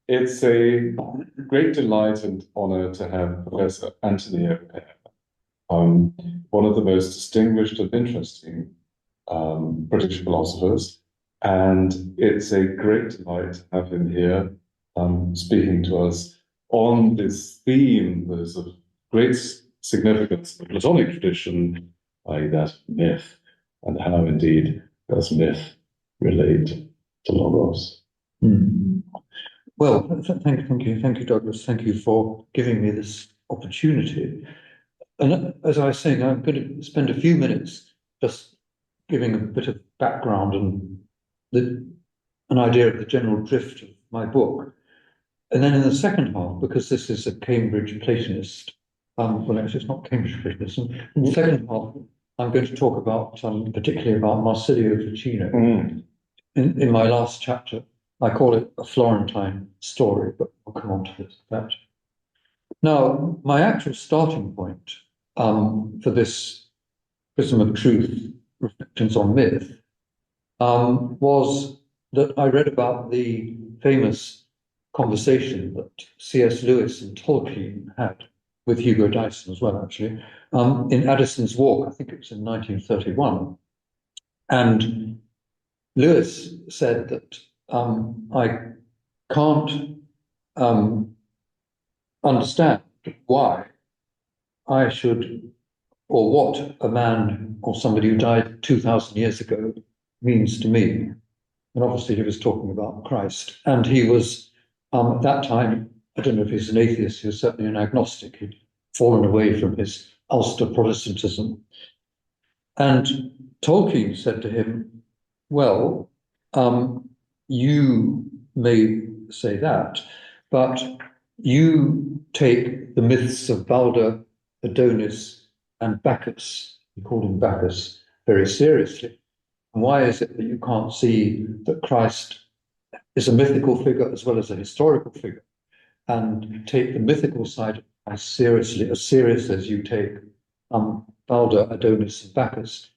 It's a great delight and honor to have Professor Anthony O'Hare, one of the most distinguished and interesting British philosophers. And it's a great delight to have him here speaking to us on this theme that is of great significance in the Platonic tradition, i.e., that of myth, and how indeed does myth relate to Logos. Mm. Well, thank you, Douglas. Thank you for giving me this opportunity. And as I was saying, I'm going to spend a few minutes just giving a bit of background and an idea of the general drift of my book. And then in the second half, because this is a Cambridge Platonist, well, actually it's not Cambridge Platonism, in the second half, I'm going to talk about, particularly about Marsilio Ficino. In my last chapter, I call it a Florentine story, but I'll come on to that. Now, my actual starting point for this Prism of Truth, Reflections on Myth, was that I read about the famous conversation that C.S. Lewis and Tolkien had with Hugo Dyson as well, actually, in Addison's Walk. I think it was in 1931. And Lewis said that I can't understand why I should, or what a man or somebody who died 2,000 years ago means to me. And obviously he was talking about Christ. And he was, at that time, I don't know if he's an atheist, he was certainly an agnostic. He'd fallen away from his Ulster Protestantism. And Tolkien said to him, well, you may say that, but you take the myths of Balder, Adonis, and Bacchus, he called him Bacchus, very seriously. And why is it that you can't see that Christ is a mythical figure as well as a historical figure, and take the mythical side of Christ seriously, as serious as you take Balder, Adonis, and Bacchus?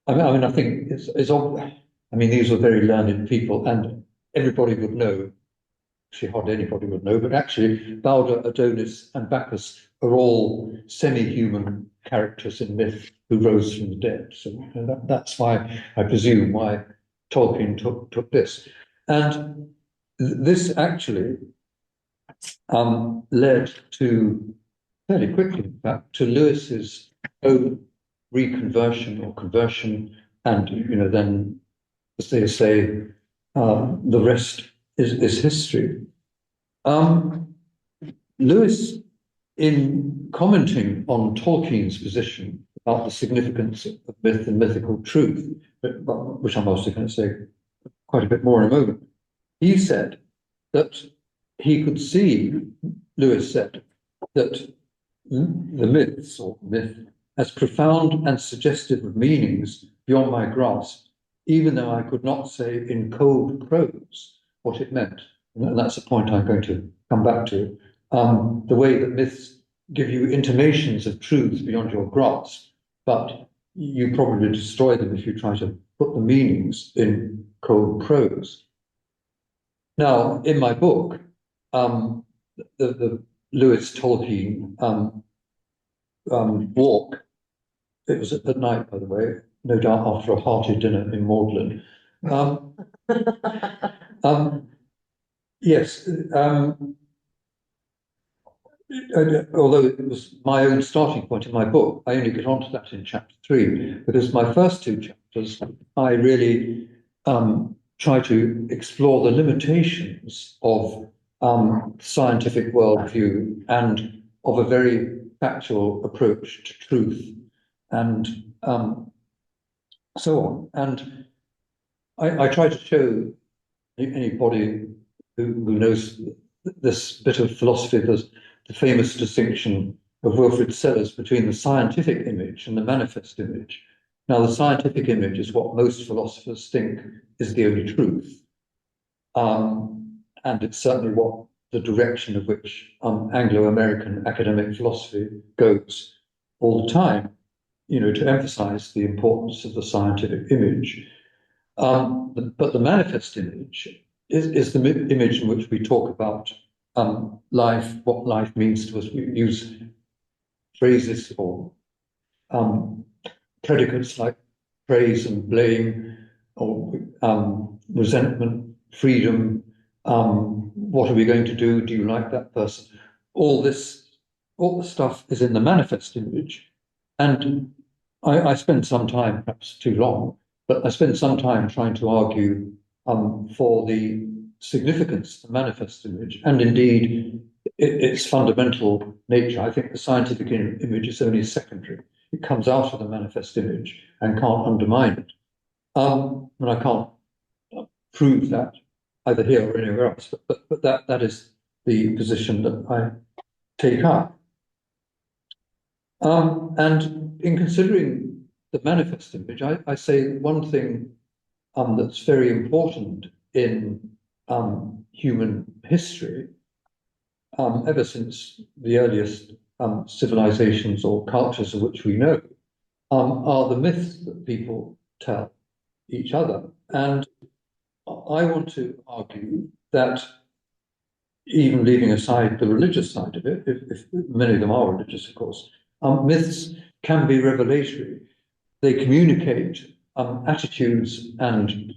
I think it's obvious. I mean, these were very learned people, and everybody would know, actually hardly anybody would know, but actually Balder, Adonis, and Bacchus are all semi-human characters in myth who rose from the dead. So that's why, I presume, why Tolkien took this. And this actually led to, fairly quickly, in fact, to Lewis's own reconversion or conversion, and then, as they say, the rest is history. Lewis, in commenting on Tolkien's position about the significance of myth and mythical truth, which I'm also going to say quite a bit more in a moment, he said that he could see, Lewis said, that the myths or myth as profound and suggestive of meanings beyond my grasp, even though I could not say in cold prose what it meant. And that's a point I'm going to come back to. The way that myths give you intimations of truths beyond your grasp, but you probably destroy them if you try to put the meanings in cold prose. Now, in my book, the Lewis Tolkien walk, it was at night, by the way, no doubt after a hearty dinner in Magdalen. Yes, although it was my own starting point in my book, I only get onto that in chapter 3, because my first 2 chapters, I really try to explore the limitations of scientific worldview and of a very factual approach to truth and so on. And I try to show anybody who knows this bit of philosophy, the famous distinction of Wilfrid Sellars between the scientific image and the manifest image. Now, the scientific image is what most philosophers think is the only truth. And it's certainly what the direction of which Anglo-American academic philosophy goes all the time, to emphasize the importance of the scientific image. But the manifest image is the image in which we talk about life, what life means to us. We use phrases or predicates like praise and blame, or resentment, freedom. What are we going to do? Do you like that person? All the stuff is in the manifest image. And I spend some time, perhaps too long, but I spend some time trying to argue for the significance of the manifest image, and indeed its fundamental nature. I think the scientific image is only secondary. It comes out of the manifest image and can't undermine it. And I can't prove that either here or anywhere else, but that is the position that I take up. And in considering the manifest image, I say one thing that's very important in human history, ever since the earliest civilizations or cultures of which we know, are the myths that people tell each other. And I want to argue that, even leaving aside the religious side of it, if many of them are religious, of course, myths can be revelatory. They communicate attitudes and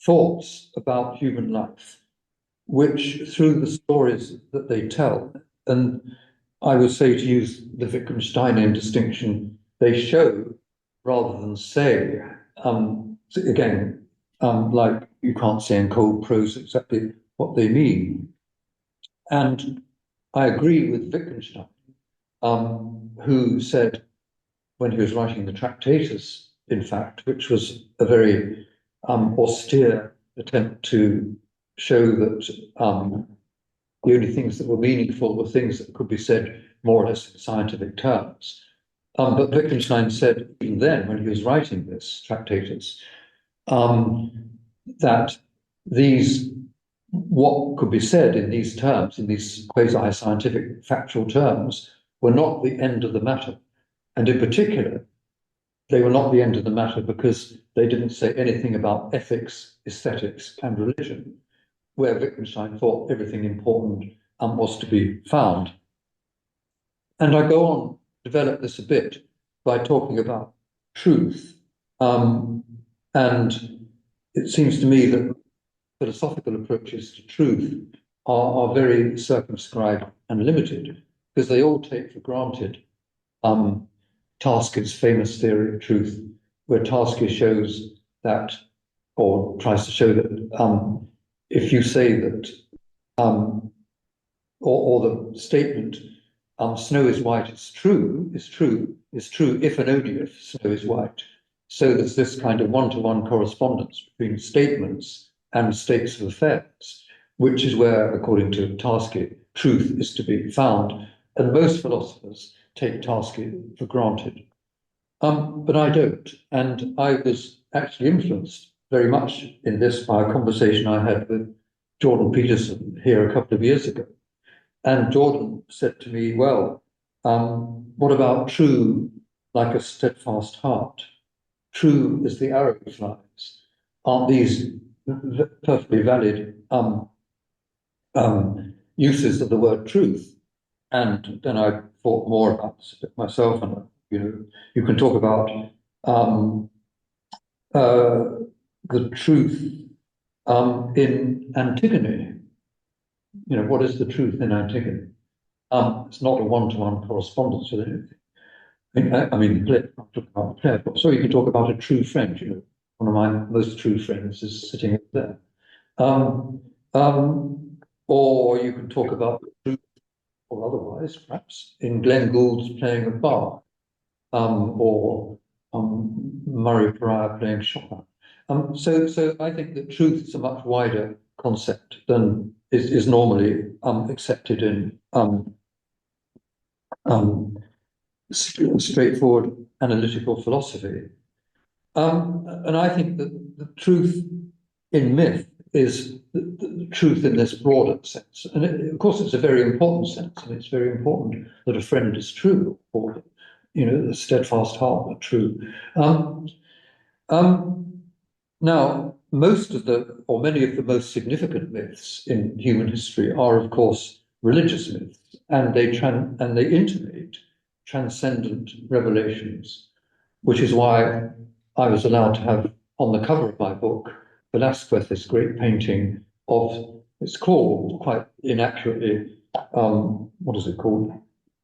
thoughts about human life, which through the stories that they tell, and I would say, to use the Wittgensteinian distinction, they show rather than say. Again, like you can't say in cold prose exactly what they mean. And I agree with Wittgenstein, who said, when he was writing the Tractatus, in fact, which was a very austere attempt to show that the only things that were meaningful were things that could be said more or less in scientific terms. But Wittgenstein said, even then, when he was writing this Tractatus, that what could be said in these terms, in these quasi-scientific factual terms, were not the end of the matter. And in particular, they were not the end of the matter because they didn't say anything about ethics, aesthetics, and religion, where Wittgenstein thought everything important was to be found. And I go on to develop this a bit by talking about truth. And it seems to me that philosophical approaches to truth are very circumscribed and limited, because they all take for granted Task's famous theory of truth, where Task shows that, or tries to show that, if you say that, or the statement, snow is white, is true if and only if snow is white. So there's this kind of one-to-one correspondence between statements and states of affairs, which is where, according to Tarski, truth is to be found. And most philosophers take Tarski for granted. But I don't. And I was actually influenced very much in this by a conversation I had with Jordan Peterson here a couple of years ago. And Jordan said to me, well, what about true like a steadfast heart? True as the arrow flies. Aren't these perfectly valid uses of the word truth? And then I thought more about this a bit myself, and you can talk about the truth in Antigone. What is the truth in Antigone? It's not a one-to-one correspondence with anything. I mean, I'm talking about Claire, so you can talk about a true friend. One of my most true friends is sitting up there. Or you can talk about the truth, or otherwise, perhaps, in Glenn Gould's playing a bar, or Murray Pariah playing Chopin. So I think that truth is a much wider concept than is normally accepted in straightforward analytical philosophy. And I think that the truth in myth is the truth in this broader sense. And of course, it's a very important sense, and it's very important that a friend is true, or the steadfast heart are true. Now, most of the, or many of the most significant myths in human history are, of course, religious myths, and they intimate transcendent revelations, which is why I was allowed to have on the cover of my book Velasquez, this great painting of, it's called quite inaccurately, what is it called?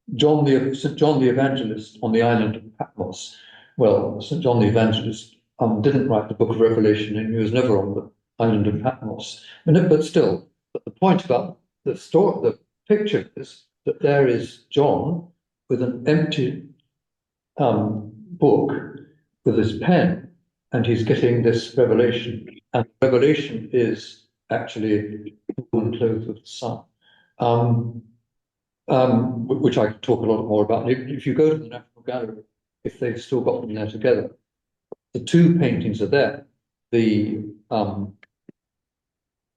St. John the Evangelist on the island of Patmos. Well, St. John the Evangelist didn't write the book of Revelation, and he was never on the island of Patmos. But still, but the point about the story, the picture is that there is John with an empty book with his pen, and he's getting this revelation. And revelation is actually the woman clothed with the sun. Which I could talk a lot more about. If you go to the National Gallery, if they've still got them there together, the two paintings are there, the John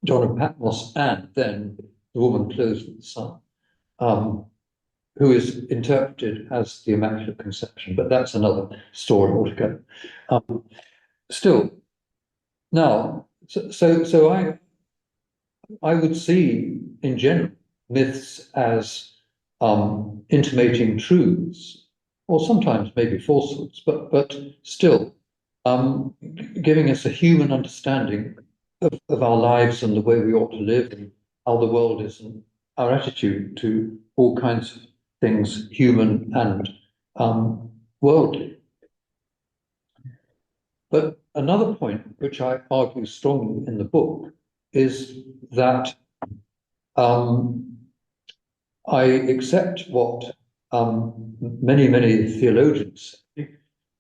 of Patmos and then the woman clothed with the sun, who is interpreted as the Immaculate Conception, but that's another story altogether. Still, now, so I would see in general myths as intimating truths, or sometimes maybe falsehoods, but still giving us a human understanding of our lives and the way we ought to live and how the world is and our attitude to all kinds of things, human and worldly. But another point, which I argue strongly in the book, is that I accept what many, many theologians say,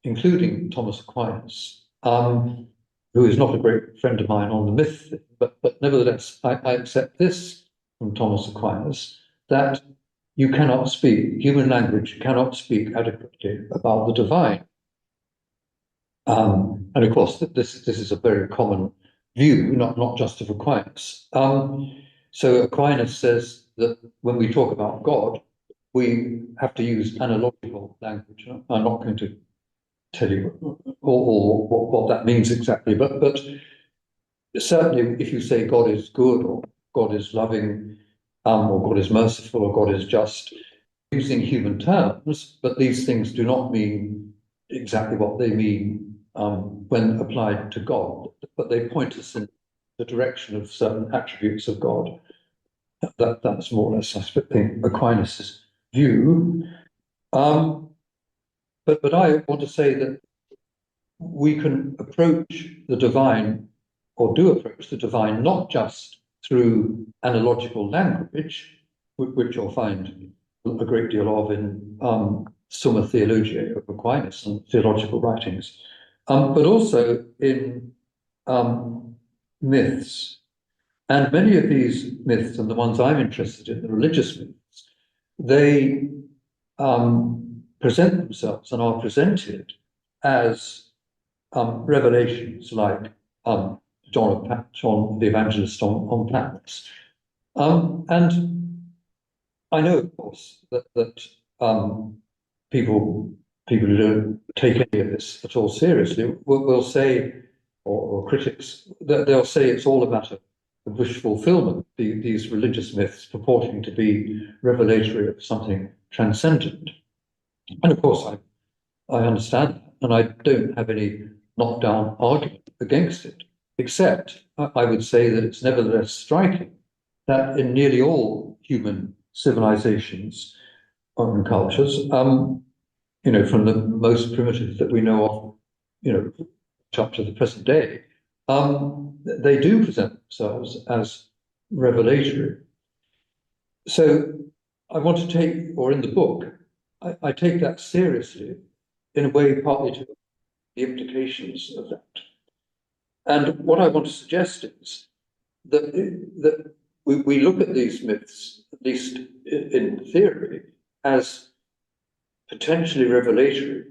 including Thomas Aquinas, who is not a great friend of mine on the myth thing, but nevertheless, I accept this from Thomas Aquinas, that you cannot speak, human language cannot speak adequately about the divine. And of course, this is a very common view, not just of Aquinas. So Aquinas says that when we talk about God, we have to use analogical language. I'm not going to tell you what that means exactly, but certainly if you say God is good or God is loving, or God is merciful or God is just, using human terms, but these things do not mean exactly what they mean when applied to God, but they point us in the direction of certain attributes of God. That's more or less, I think, Aquinas' view. But I want to say that we can approach the divine, or do approach the divine, not just through analogical language, which you'll find a great deal of in Summa Theologiae of Aquinas and theological writings, but also in myths. And many of these myths, and the ones I'm interested in, the religious myths, they present themselves and are presented as revelations like John the Evangelist on Patmos. And I know, of course, that people who don't take any of this at all seriously will say, or critics, that they'll say it's all a matter of wish fulfillment, these religious myths purporting to be revelatory of something transcendent. And of course, I understand that, and I don't have any knockdown argument against it, except I would say that it's nevertheless striking that in nearly all human civilizations and cultures, from the most primitive that we know of, up to the present day, they do present themselves as revelatory. So I want to take, or in the book, I take that seriously, in a way partly to the implications of that. And what I want to suggest is that we look at these myths, at least in theory, as potentially revelatory,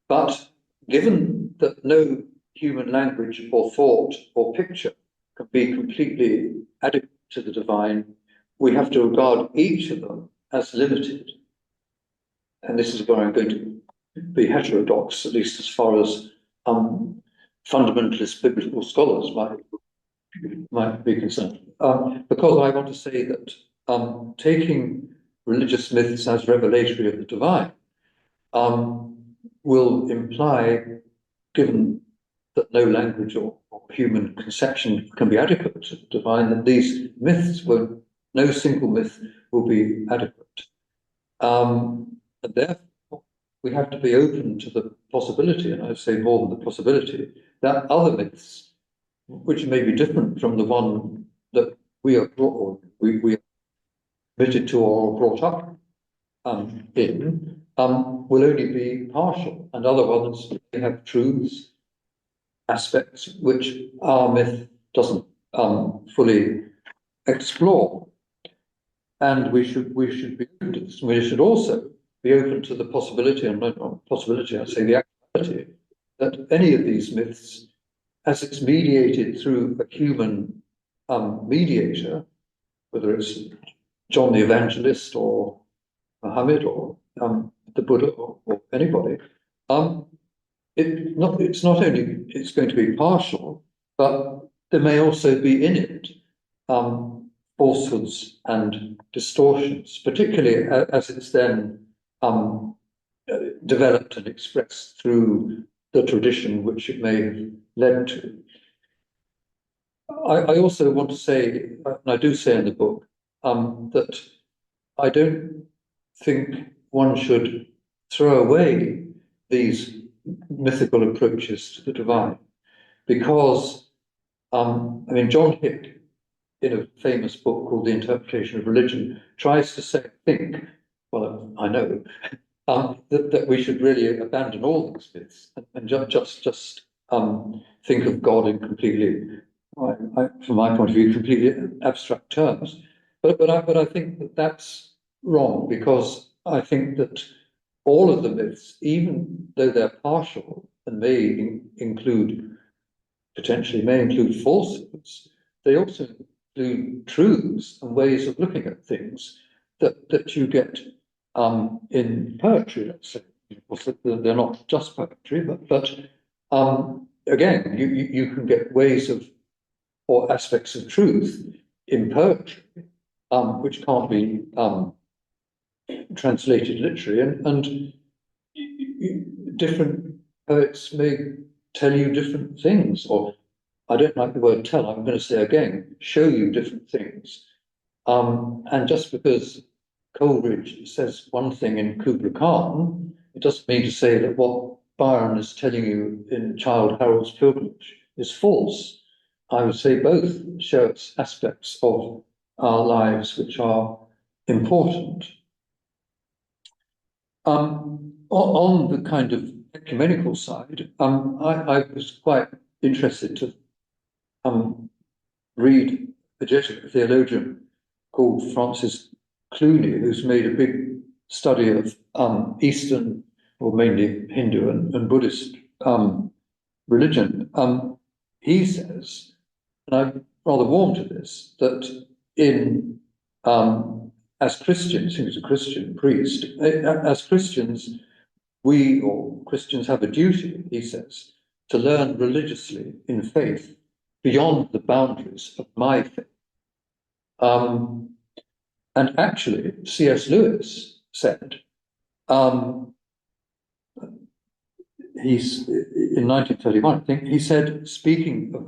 but given that no human language or thought or picture can be completely adequate to the divine, we have to regard each of them as limited. And this is where I'm going to be heterodox, at least as far as fundamentalist biblical scholars might be concerned. Because I want to say that taking religious myths as revelatory of the divine will imply, given that no language or human conception can be adequate to the divine, that these myths won't, no single myth will be adequate. And therefore, we have to be open to the possibility, and I say more than the possibility, that other myths, which may be different from the one that we are brought, or we are committed to or brought up in, will only be partial, and other ones may have truths, aspects which our myth doesn't fully explore. And we should be open to this. We should also be open to the possibility, and not possibility, I say the actuality, that any of these myths, as it's mediated through a human mediator, whether it's John the Evangelist or Muhammad or the Buddha or anybody, it's not only it's going to be partial, but there may also be in it falsehoods and distortions, particularly as it's then developed and expressed through the tradition which it may have led to. I also want to say, and I do say in the book, that I don't think one should throw away these mythical approaches to the divine, because, I mean, John Hick, in a famous book called The Interpretation of Religion, tries to say, well, I know, that we should really abandon all these myths and just think of God in completely, from my point of view, completely abstract terms. But I think that that's wrong, because I think that all of the myths, even though they're partial and potentially may include falsehoods, they also include truths and ways of looking at things that you get in poetry, let's say. They're not just poetry, but again, you can get ways of, or aspects of truth in poetry, which can't be translated literally, and different poets may tell you different things, or I don't like the word tell, I'm going to say again, show you different things. And just because Coleridge says one thing in Kubla Khan, it doesn't mean to say that what Byron is telling you in Childe Harold's Pilgrimage is false. I would say both show us aspects of our lives which are important. On the kind of ecumenical side, I was quite interested to read a Jesuit theologian called Francis Clooney, who's made a big study of Eastern, or mainly Hindu and Buddhist religion. He says, and I'm rather warm to this, that as Christians, he was a Christian priest, as Christians, we or Christians have a duty, he says, to learn religiously in faith beyond the boundaries of my faith. And actually, C.S. Lewis said, he's in 1931, I think, he said, speaking of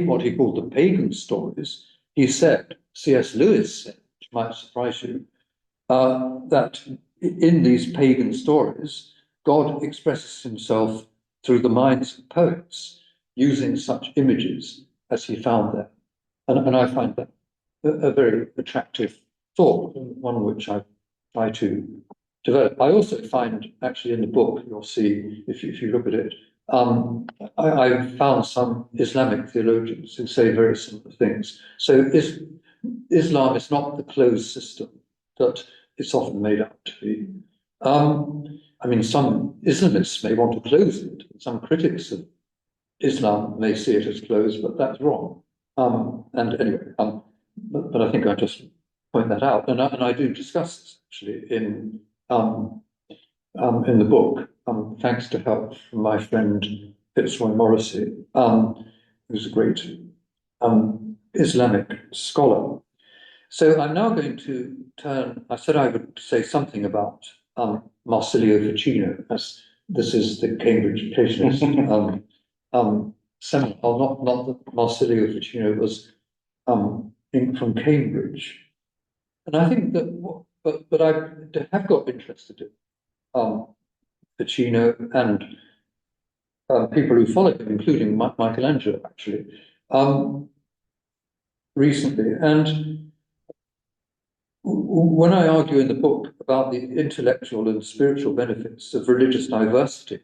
what he called the pagan stories, he said, C.S. Lewis said, which might surprise you, that in these pagan stories, God expresses himself through the minds of poets, using such images as he found there. And I find that a very attractive thought, one which I try to develop. I also find, actually, in the book, you'll see, if you look at it, I've found some Islamic theologians who say very similar things. So Islam is not the closed system that it's often made out to be. I mean, some Islamists may want to close it. Some critics of Islam may see it as closed, but that's wrong. And anyway, but I think I just point that out, and I do discuss this actually in the book, thanks to help from my friend Fitzroy Morrissey, who's a great Islamic scholar. So I'm now going to turn, I said I would say something about Marsilio Ficino, as this is the Cambridge Platonist seminar, not that Marsilio Ficino was from Cambridge. And I think that, but I have got interested in Ficino and people who follow him, including Michelangelo, actually, recently. And when I argue in the book about the intellectual and spiritual benefits of religious diversity,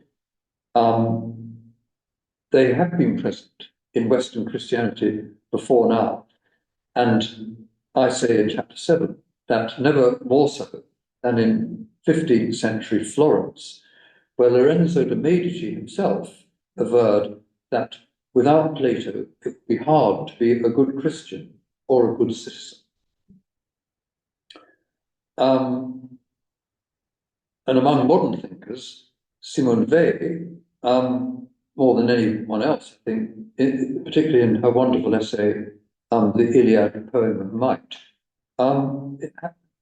they have been present in Western Christianity before now. And I say in chapter 7 that never more so than in 15th century Florence, where Lorenzo de' Medici himself averred that without Plato, it would be hard to be a good Christian or a good citizen. And among modern thinkers, Simone Weil, more than anyone else, I think, particularly in her wonderful essay, The Iliad, Poem of Might, it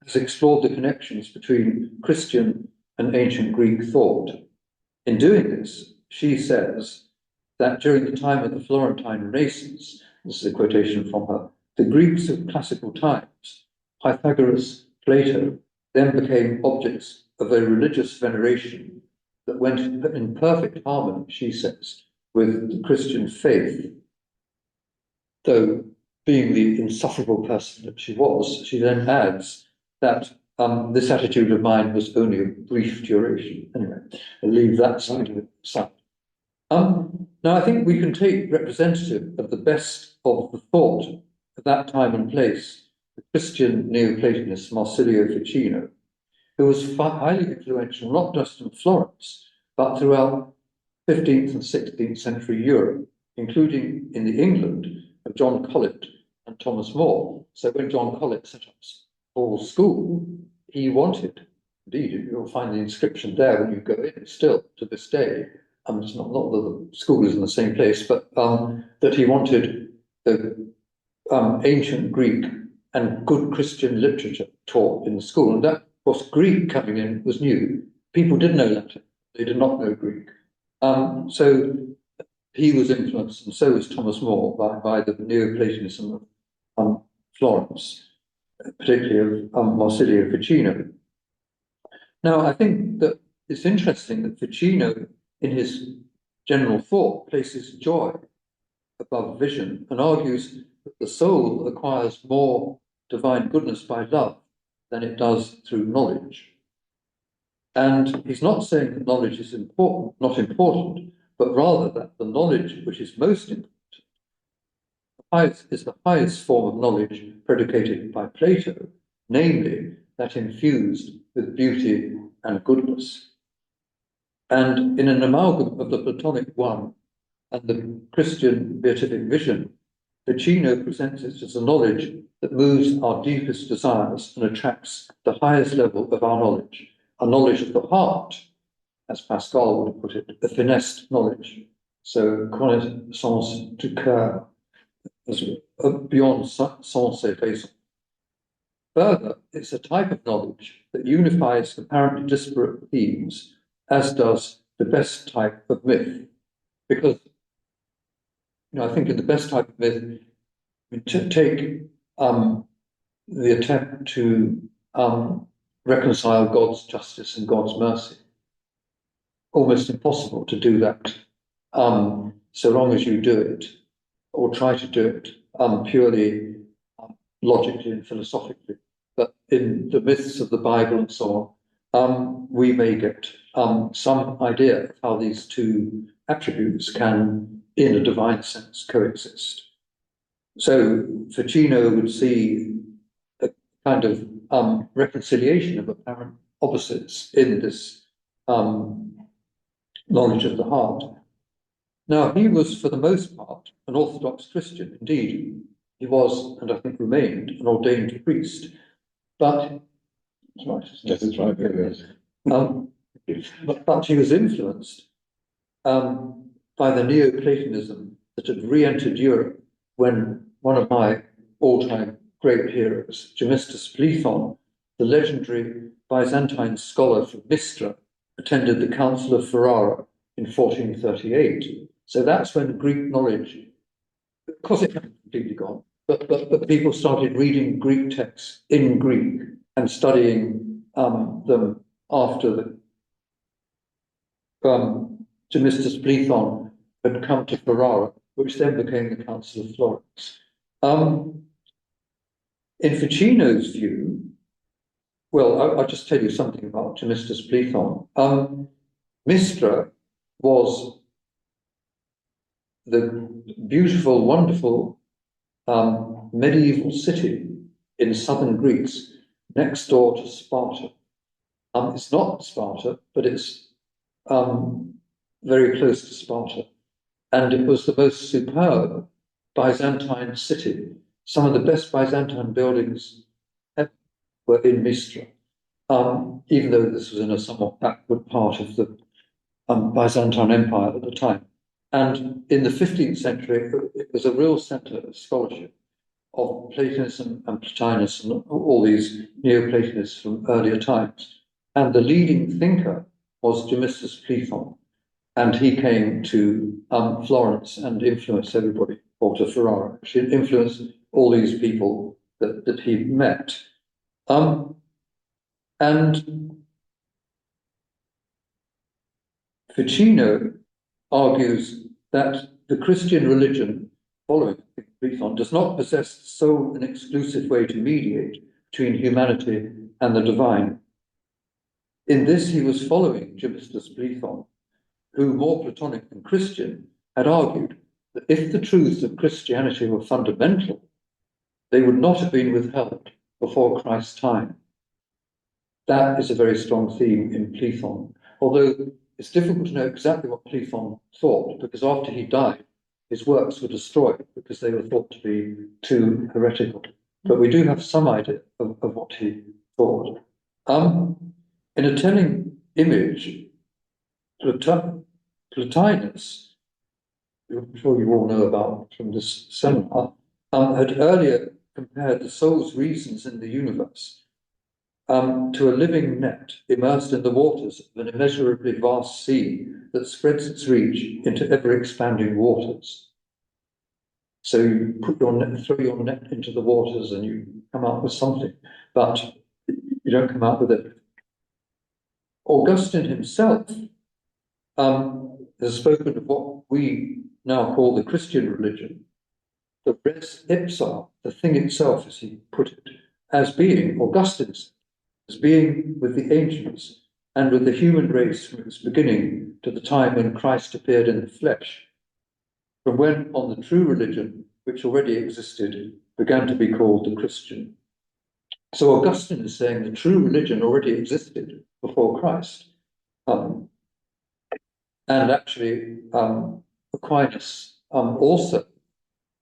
has explored the connections between Christian and ancient Greek thought. In doing this, she says that during the time of the Florentine Renaissance, this is a quotation from her, the Greeks of classical times, Pythagoras, Plato, then became objects of a religious veneration that went in perfect harmony, she says, with the Christian faith. Though, being the insufferable person that she was, she then adds that this attitude of mine was only of brief duration. Anyway, I'll leave that side of it aside. Now, I think we can take representative of the best of the thought at that time and place, the Christian Neoplatonist Marsilio Ficino, who was highly influential not just in Florence, but throughout 15th and 16th century Europe, including in the England of John Colet and Thomas More. So when John Colet set up Paul's school, he wanted, indeed, you'll find the inscription there when you go in, still to this day. It's not that the school is in the same place, but that he wanted the ancient Greek and good Christian literature taught in the school. And that, of course, Greek coming in was new. People did know Latin, they did not know Greek. So he was influenced, and so was Thomas More, by the Neoplatonism of Florence, particularly of Marsilio Ficino. Now, I think that it's interesting that Ficino, in his general thought, places joy above vision and argues that the soul acquires more divine goodness by love than it does through knowledge. And he's not saying that knowledge is not important, but rather that the knowledge which is most important is the highest form of knowledge predicated by Plato, namely that infused with beauty and goodness. And in an amalgam of the Platonic one and the Christian beatific vision, Ficino presents it as a knowledge that moves our deepest desires and attracts the highest level of our knowledge, a knowledge of the heart, as Pascal would put it, a finessed knowledge. So, connaissance du cœur, beyond sens et raison. Further, it's a type of knowledge that unifies apparently disparate themes, as does the best type of myth. Because, I think in the best type of myth, we take the attempt to reconcile God's justice and God's mercy. Almost impossible to do that so long as you do it, or try to do it purely logically and philosophically. But in the myths of the Bible and so on, we may get some idea of how these two attributes can, in a divine sense, coexist. So Ficino would see a kind of reconciliation of apparent opposites in this knowledge of the heart. Now, he was, for the most part, an Orthodox Christian. Indeed, he was, and I think remained, an ordained priest. But, Yes, it's right. but he was influenced by by the Neoplatonism that had re-entered Europe when one of my all-time great heroes, Gemistus Plethon, the legendary Byzantine scholar from Mistra, attended the Council of Ferrara in 1438. So that's when Greek knowledge, of course it hadn't completely gone, but people started reading Greek texts in Greek and studying them after the Gemistus Plethon had come to Ferrara, which then became the Council of Florence. In Ficino's view, well, I'll just tell you something about Gemistus Plethon. Mistra was the beautiful, wonderful medieval city in southern Greece, next door to Sparta. It's not Sparta, but it's very close to Sparta. And it was the most superb Byzantine city. Some of the best Byzantine buildings ever were in Mistra, even though this was in a somewhat backward part of the Byzantine Empire at the time. And in the 15th century, it was a real center of scholarship of Platonism and Plotinus and all these Neoplatonists from earlier times. And the leading thinker was Gemistus Plethon. And he came to Florence and influenced everybody, or to Ferrara, actually influenced all these people that he met. And Ficino argues that the Christian religion, following Plethon, does not possess sole and exclusive way to mediate between humanity and the divine. In this, he was following Gemistus Plethon, who, more Platonic than Christian, had argued that if the truths of Christianity were fundamental, they would not have been withheld before Christ's time. That is a very strong theme in Plethon, although it's difficult to know exactly what Plethon thought, because after he died, his works were destroyed because they were thought to be too heretical. But we do have some idea of what he thought. In a telling image, Plotinus, who I'm sure you all know about from this seminar, had earlier compared the soul's reasons in the universe to a living net immersed in the waters of an immeasurably vast sea that spreads its reach into ever-expanding waters. So you put your net, throw your net into the waters and you come out with something, but you don't come out with it. Augustine himself has spoken of what we now call the Christian religion, the res ipsa, the thing itself, as he put it, as being, Augustine's, as being with the ancients and with the human race from its beginning to the time when Christ appeared in the flesh, from when on the true religion, which already existed, began to be called the Christian. So Augustine is saying the true religion already existed before Christ. And actually, Aquinas also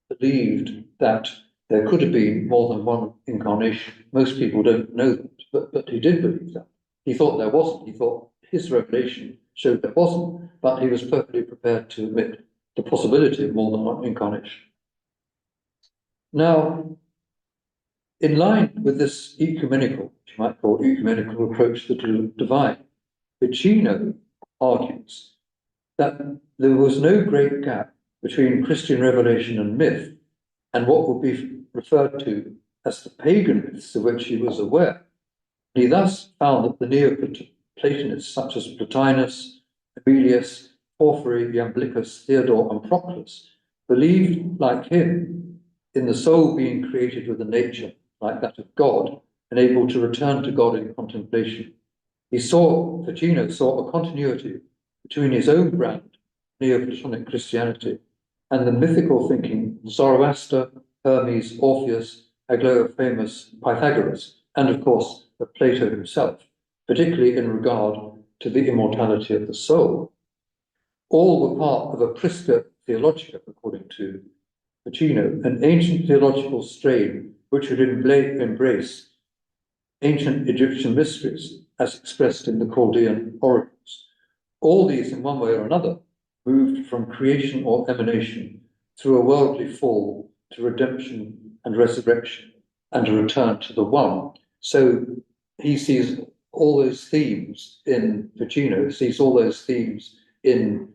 believed that there could have been more than one incarnation. Most people don't know that, but he did believe that. He thought there wasn't. He thought his revelation showed there wasn't, but he was perfectly prepared to admit the possibility of more than one incarnation. Now, in line with this ecumenical, which you might call ecumenical approach to the divine, Ficino argues that there was no great gap between Christian revelation and myth and what would be referred to as the pagan myths of which he was aware. He thus found that the Neoplatonists such as Plotinus, Aemilius, Porphyry, Iamblichus, Theodore, and Proclus believed, like him, in the soul being created with a nature like that of God and able to return to God in contemplation. Ficino saw a continuity between his own brand, Neoplatonic Christianity, and the mythical thinking Zoroaster, Hermes, Orpheus, Aglaophamus, Pythagoras, and of course of Plato himself, particularly in regard to the immortality of the soul. All were part of a Prisca Theologica, according to Ficino, an ancient theological strain which would embrace ancient Egyptian mysteries as expressed in the Chaldean oracles. All these, in one way or another, moved from creation or emanation through a worldly fall to redemption and resurrection and a return to the one. So he sees all those themes in Ficino, sees all those themes in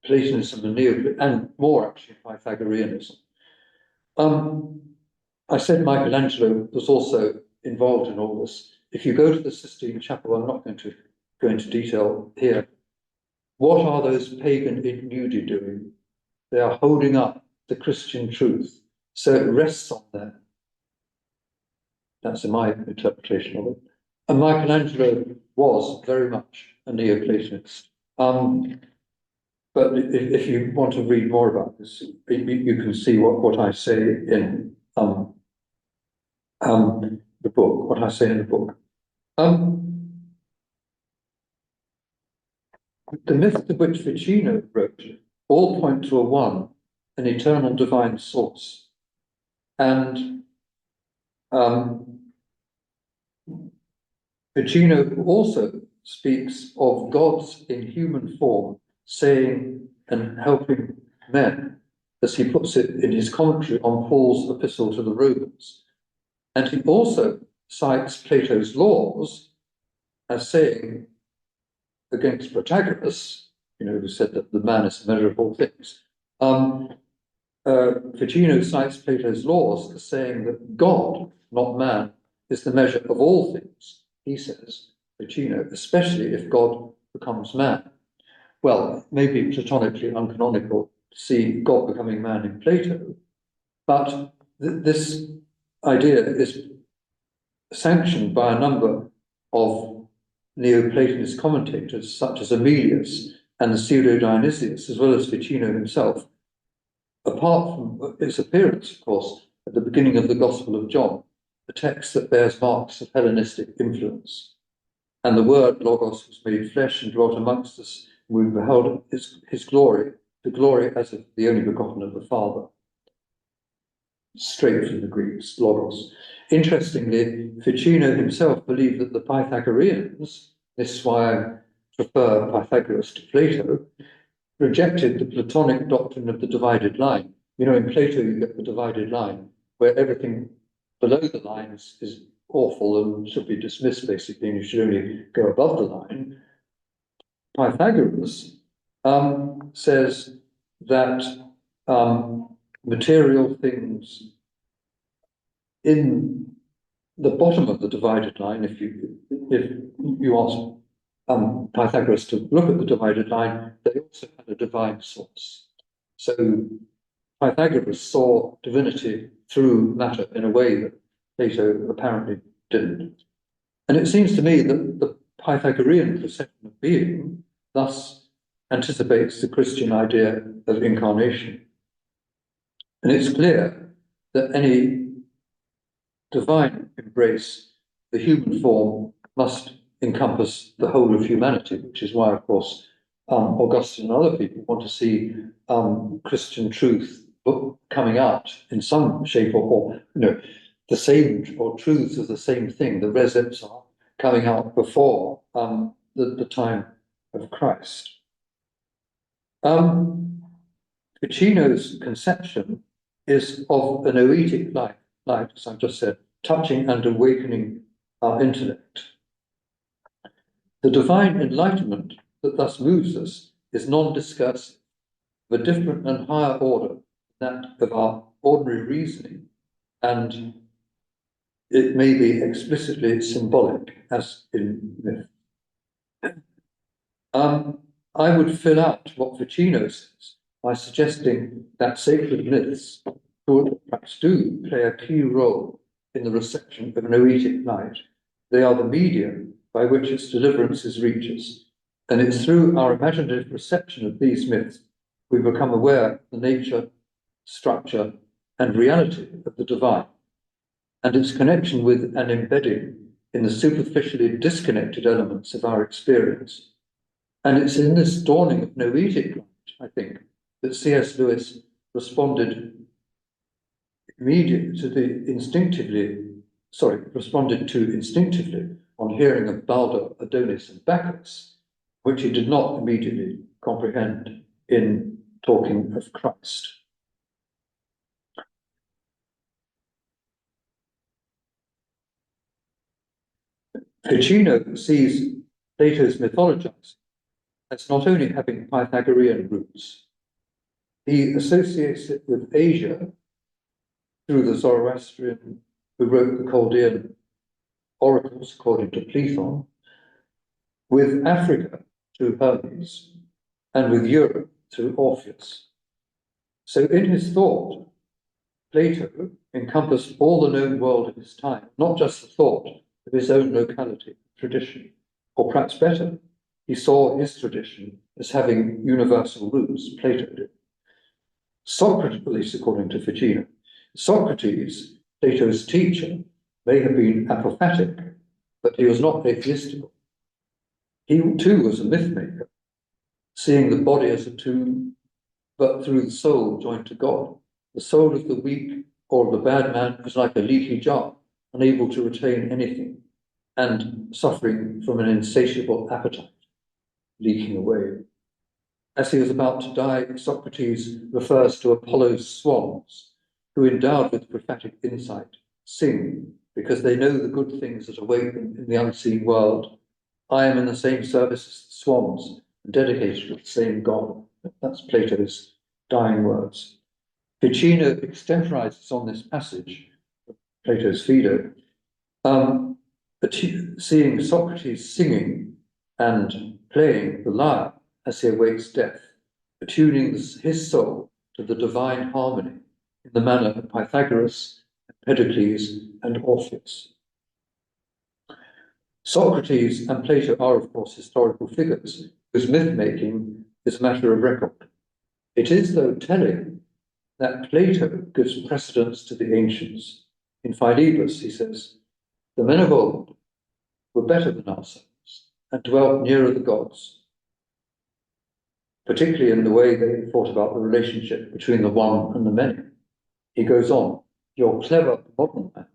Platonism and more actually Pythagoreanism. I said Michelangelo was also involved in all this. If you go to the Sistine Chapel, I'm not going to go into detail here. What are those pagan ignudi doing? They are holding up the Christian truth. So it rests on them. That's my interpretation of it. And Michelangelo was very much a Neoplatonist. But if you want to read more about this, you can see what I say in the book, what I say in the book. The myths of which Ficino wrote all point to a one, an eternal divine source. And Ficino also speaks of gods in human form saying and helping men, as he puts it in his commentary on Paul's epistle to the Romans. And he also cites Plato's laws as saying against Protagoras, who said that the man is the measure of all things. Ficino cites Plato's laws as saying that God, not man, is the measure of all things, he says, Ficino, especially if God becomes man. Well, it may be platonically uncanonical to see God becoming man in Plato, but this idea is sanctioned by a number of Neoplatonist commentators, such as Emilius and the Pseudo-Dionysius, as well as Ficino himself, apart from its appearance, of course, at the beginning of the Gospel of John, a text that bears marks of Hellenistic influence. And the word, Logos, was made flesh and dwelt amongst us, and we beheld his glory, the glory as of the only begotten of the Father. Straight from the Greeks, Logos. Interestingly, Ficino himself believed that the Pythagoreans, this is why I prefer Pythagoras to Plato, rejected the Platonic doctrine of the divided line. In Plato, you get the divided line, where everything below the line is awful and should be dismissed, basically, and you should only go above the line. Pythagoras says that material things in the bottom of the divided line, if you ask Pythagoras to look at the divided line, they also had a divine source. So Pythagoras saw divinity through matter in a way that Plato apparently didn't. And it seems to me that the Pythagorean conception of being thus anticipates the Christian idea of incarnation. And it's clear that any divine embrace, the human form, must encompass the whole of humanity, which is why, of course, Augustine and other people want to see Christian truth coming out in some shape or form. The same or truths of the same thing, the res ipsa, coming out before the time of Christ. Ficino's conception is of an noetic life, as I've just said, touching and awakening our intellect. The divine enlightenment that thus moves us is non-discursive, of a different and higher order than that of our ordinary reasoning, and it may be explicitly symbolic, as in myth. I would fill out what Ficino says by suggesting that sacred myths could, perhaps do, play a key role in the reception of noetic light. They are the medium by which its deliverances reach us, and it's through our imaginative reception of these myths we become aware of the nature, structure, and reality of the divine, and its connection with and embedding in the superficially disconnected elements of our experience. And it's in this dawning of noetic light, I think, that C.S. Lewis responded instinctively on hearing of Balder, Adonis, and Bacchus, which he did not immediately comprehend in talking of Christ. Ficino sees Plato's mythologizing as not only having Pythagorean roots, he associates it with Asia through the Zoroastrian who wrote the Chaldean oracles, according to Platon, with Africa through Hermes, and with Europe through Orpheus. So in his thought, Plato encompassed all the known world of his time, not just the thought of his own locality, tradition, or perhaps better, he saw his tradition as having universal roots, Plato did. Socrates, at least according to Ficino, Socrates, Plato's teacher, may have been apophatic, but he was not atheistical. He too was a myth maker, seeing the body as a tomb, but through the soul joined to God. The soul of the weak or the bad man is like a leaky jar, unable to retain anything, and suffering from an insatiable appetite, leaking away. As he was about to die, Socrates refers to Apollo's swans, who, endowed with prophetic insight, sing because they know the good things that await them in the unseen world. I am in the same service as the swans, dedicated to the same God. That's Plato's dying words. Ficino extemporizes on this passage, Plato's Phaedo, seeing Socrates singing and playing the lyre as he awaits death, attuning his soul to the divine harmony in the manner of Pythagoras, Empedocles, and Orpheus. Socrates and Plato are, of course, historical figures whose myth-making is a matter of record. It is, though, telling that Plato gives precedence to the ancients. In Philebus, he says, the men of old were better than ourselves and dwelt nearer the gods, particularly in the way they thought about the relationship between the one and the many. He goes on, you're clever modern man,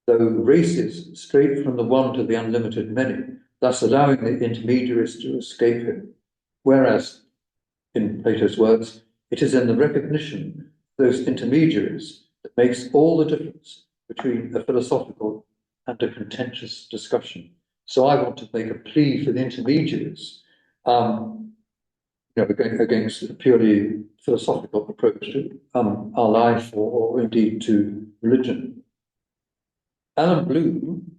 though races straight from the one to the unlimited many, thus allowing the intermediaries to escape him. Whereas, in Plato's words, it is in the recognition of those intermediaries that makes all the difference between a philosophical and a contentious discussion. So I want to make a plea for the intermediaries, against a purely philosophical approach to our life or indeed to religion. Alan Bloom,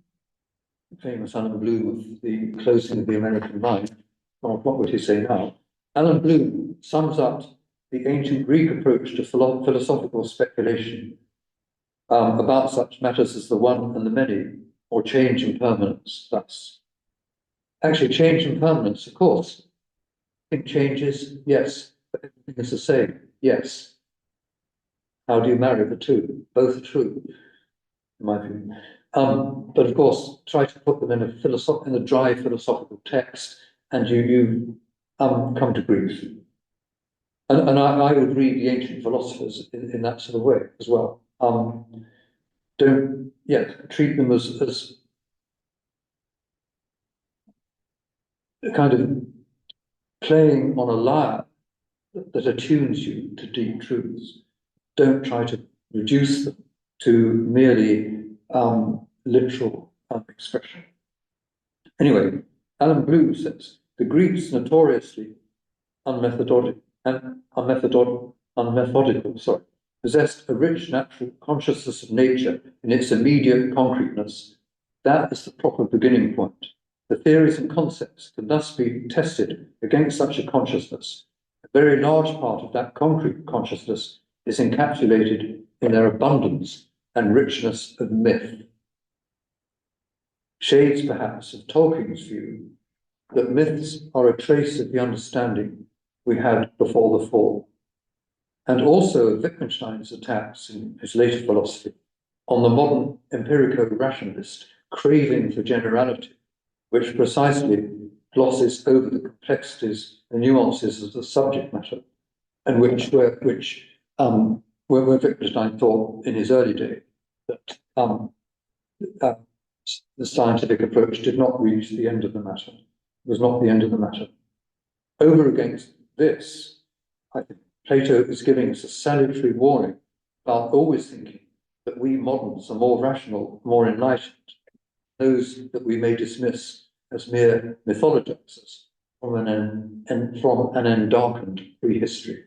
famous Alan Bloom of the closing of the American Mind, what would he say now? Alan Bloom sums up the ancient Greek approach to philosophical speculation about such matters as the one and the many, or change and permanence, thus. Actually, change and permanence, of course. It changes, yes, but everything is the same, yes. How do you marry the two? Both are true, in my view. But of course, try to put them in a dry philosophical text, and you come to grief. And I would read the ancient philosophers in that sort of way as well. Treat them as kind of playing on a lyre that attunes you to deep truths. Don't try to reduce them to merely literal expression. Anyway, Alan Bloom says, the Greeks notoriously unmethodical, possessed a rich natural consciousness of nature in its immediate concreteness. That is the proper beginning point. The theories and concepts can thus be tested against such a consciousness. A very large part of that concrete consciousness is encapsulated in their abundance and richness of myth. Shades, perhaps, of Tolkien's view that myths are a trace of the understanding we had before the fall, and also of Wittgenstein's attacks in his later philosophy on the modern empirico-rationalist craving for generality, which precisely glosses over the complexities and nuances of the subject matter, and which Wittgenstein thought in his early day that the scientific approach did not reach the end of the matter. It was not the end of the matter. Over against this, I think Plato is giving us a salutary warning about always thinking that we moderns are more rational, more enlightened, those that we may dismiss as mere mythologists from an undarkened prehistory.